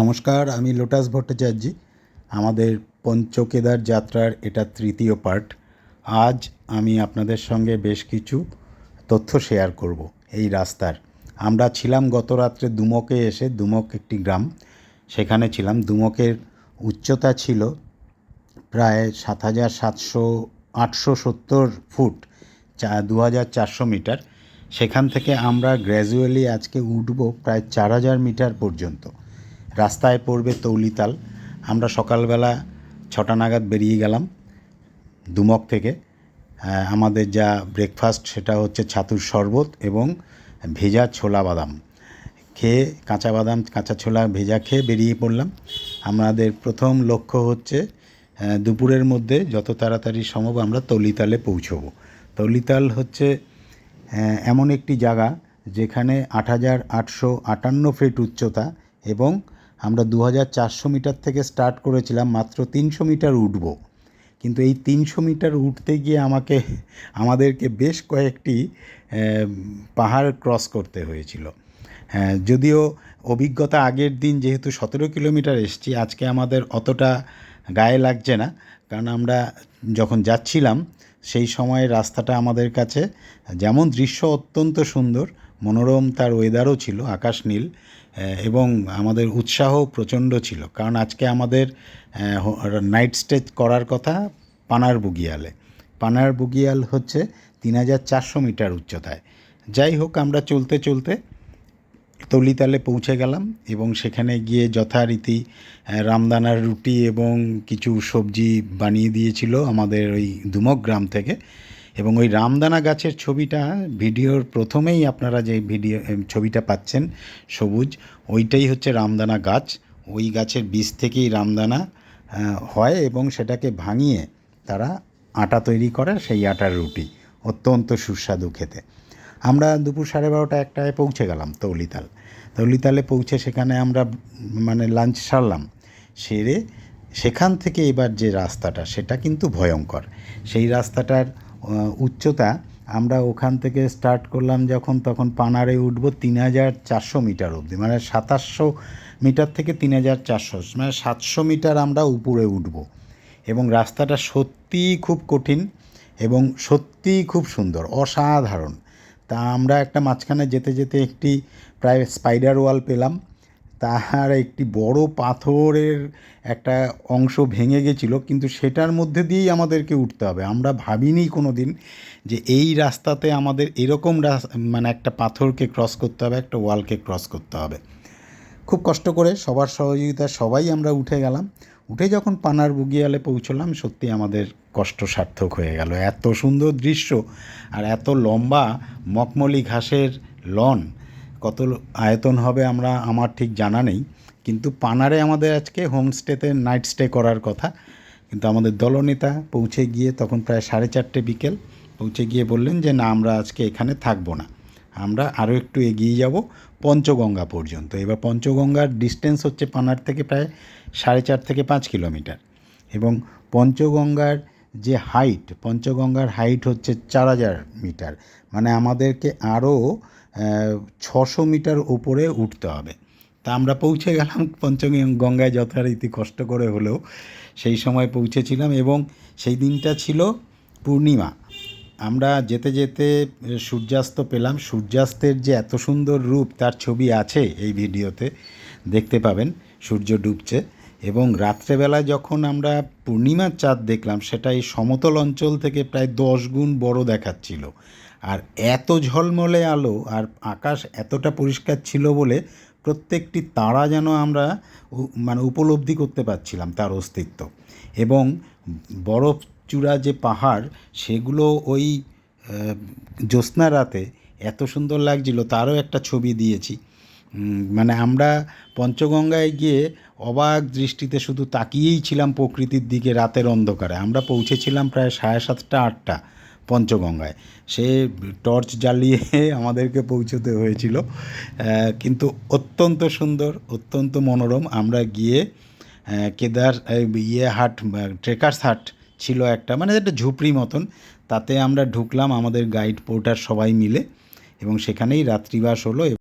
নমস্কার, আমি লোটাস ভট্টাচার্য। আমাদের পঞ্চকেদার যাত্রার এটা তৃতীয় পার্ট। আজ আমি আপনাদের সঙ্গে বেশ কিছু তথ্য শেয়ার করব এই রাস্তার। আমরা ছিলাম গত রাত্রে দুমকে এসে, দুমক একটি গ্রাম, সেখানে ছিলাম। দুমকের উচ্চতা ছিল প্রায় 7,870 ফুট, 2,400 মিটার। সেখান থেকে আমরা গ্র্যাজুয়ালি আজকে উঠব প্রায় 4,000 মিটার পর্যন্ত। রাস্তায় পড়বে তৌলিতাল। আমরা সকালবেলা 6টা নাগাদ বেরিয়ে গেলাম দুমক থেকে। আমাদের যা ব্রেকফাস্ট সেটা হচ্ছে ছাতুর শরবত এবং ভেজা ছোলা বাদাম খেয়ে, কাঁচা বাদাম কাঁচা ছোলা ভেজা খেয়ে বেরিয়ে পড়লাম। আমাদের প্রথম লক্ষ্য হচ্ছে দুপুরের মধ্যে যত তাড়াতাড়ি সম্ভব আমরা তৌলিতালে পৌঁছবো। তৌলিতাল হচ্ছে এমন একটি জায়গা যেখানে 8,858 ফিট উচ্চতা এবং আমরা 2,400 মিটার থেকে স্টার্ট করেছিলাম, মাত্র 300 মিটার উঠব। কিন্তু এই 300 মিটার উঠতে গিয়ে আমাদেরকে বেশ কয়েকটি পাহাড় ক্রস করতে হয়েছিল। যদিও অভিজ্ঞতা আগের দিন যেহেতু 17 কিলোমিটার এসেছি, আজকে আমাদের অতটা গায়ে লাগছে না, কারণ আমরা যখন যাচ্ছিলাম সেই সময় রাস্তাটা আমাদের কাছে যেমন দৃশ্য অত্যন্ত সুন্দর, মনোরম তার ওয়েদারও ছিল, আকাশ নীল, এবং আমাদের উৎসাহ প্রচণ্ড ছিল। কারণ আজকে আমাদের নাইট স্টে করার কথা পানার বুগিয়ালে। পানার বুগিয়াল হচ্ছে 3,400 মিটার উচ্চতায়। যাই হোক, আমরা চলতে চলতে তৌলিতালে পৌঁছে গেলাম এবং সেখানে গিয়ে যথারীতি রামদানার রুটি এবং কিছু সবজি বানিয়ে দিয়েছিল আমাদের ওই দুমক গ্রাম থেকে। এবং ওই রামদানা গাছের ছবিটা ভিডিওর প্রথমেই আপনারা যে ছবিটা পাচ্ছেন সবুজ, ওইটাই হচ্ছে রামদানা গাছ। ওই গাছের বীজ থেকেই রামদানা হয় এবং সেটাকে ভাঙিয়ে তারা আটা তৈরি করে, সেই আটার রুটি অত্যন্ত সুস্বাদু খেতে। আমরা দুপুর 12:30 একটায় পৌঁছে গেলাম তৌলিতালে পৌঁছে সেখানে আমরা লাঞ্চ সারলাম। সেরে সেখান থেকে এবার যে রাস্তাটা সেটা কিন্তু ভয়ঙ্কর। সেই রাস্তাটার উচ্চতা আমরা ওখান থেকে স্টার্ট করলাম যখন, তখন পানারে উঠব 3,400 মিটার অবধি, 2,700 মিটার থেকে 3,400, 700 মিটার আমরা উপরে উঠব। এবং রাস্তাটা সত্যিই খুব কঠিন এবং সত্যিই খুব সুন্দর, অসাধারণ। তা আমরা একটা মাঝখানে যেতে যেতে একটি প্রায় স্পাইডার ওয়াল পেলাম। তার একটি বড় পাথরের একটা অংশ ভেঙে গেছিলো, কিন্তু সেটার মধ্যে দিয়েই আমাদেরকে উঠতে হবে। আমরা ভাবিনি কোনো দিন যে এই রাস্তাতে আমাদের এরকম একটা পাথরকে ক্রস করতে হবে, একটা ওয়ালকে ক্রস করতে হবে। খুব কষ্ট করে সবার সহযোগিতা সবাই আমরা উঠে গেলাম। উঠে যখন পানার বুগিয়ালে পৌঁছলাম, সত্যি আমাদের কষ্ট সার্থক হয়ে গেল। এত সুন্দর দৃশ্য আর এত লম্বা মখমলি ঘাসের লন, কত আয়তন হবে আমার ঠিক জানা নেই। কিন্তু পানারে আমাদের আজকে হোমস্টেতে নাইট স্টে করার কথা, কিন্তু আমাদের দলনেতা পৌঁছে গিয়ে তখন প্রায় 4:30 বিকেল পৌঁছে গিয়ে বললেন যে না, আমরা আজকে এখানে থাকবো না, আমরা আরও একটু এগিয়ে যাব পঞ্চগঙ্গা পর্যন্ত। এবার পঞ্চগঙ্গার ডিস্টেন্স হচ্ছে পানার থেকে প্রায় 4.5 থেকে 5 কিলোমিটার। এবং পঞ্চগঙ্গার যে পঞ্চগঙ্গার হাইট হচ্ছে 4,000 মিটার, আমাদেরকে আরও 600 মিটার উপরে উঠতে হবে। তা আমরা পৌঁছে গেলাম পঞ্চগঙ্গায়, যথারীতি কষ্ট করে হলেও সেই সময় পৌঁছেছিলাম। এবং সেই দিনটা ছিল পূর্ণিমা। আমরা যেতে যেতে সূর্যাস্ত পেলাম। সূর্যাস্তের যে এত সুন্দর রূপ, তার ছবি আছে এই ভিডিওতে, দেখতে পাবেন। সূর্য ডুবছে এবং রাত্রেবেলা যখন আমরা পূর্ণিমার চাঁদ দেখলাম, সেটা এই সমতল অঞ্চল থেকে প্রায় 10 গুণ বড় দেখাচ্ছিল। আর এত ঝলমলে আলো আর আকাশ এতটা পরিষ্কার ছিল বলে প্রত্যেকটি তারা যেন আমরা উপলব্ধি করতে পারছিলাম তার অস্তিত্ব। এবং বরফ চূড়া যে পাহাড়, সেগুলো ওই জ্যোৎস্না রাতে এত সুন্দর লাগছিল, তারও একটা ছবি দিয়েছি। আমরা পঞ্চগঙ্গায় গিয়ে অবাক দৃষ্টিতে শুধু তাকিয়েই ছিলাম প্রকৃতির দিকে রাতের অন্ধকারে। আমরা পৌঁছেছিলাম প্রায় 7:30 8টা পঞ্চগঙ্গায়। সে টর্চ জ্বালিয়ে আমাদেরকে পৌঁছতে হয়েছিল, কিন্তু অত্যন্ত সুন্দর, অত্যন্ত মনোরম। আমরা গিয়ে ট্রেকার্স হাট ছিল একটা, একটা ঝুপড়ি মতন, তাতে আমরা ঢুকলাম আমাদের গাইড পোর্টার সবাই মিলে, এবং সেখানেই রাত্রিবাস হলো।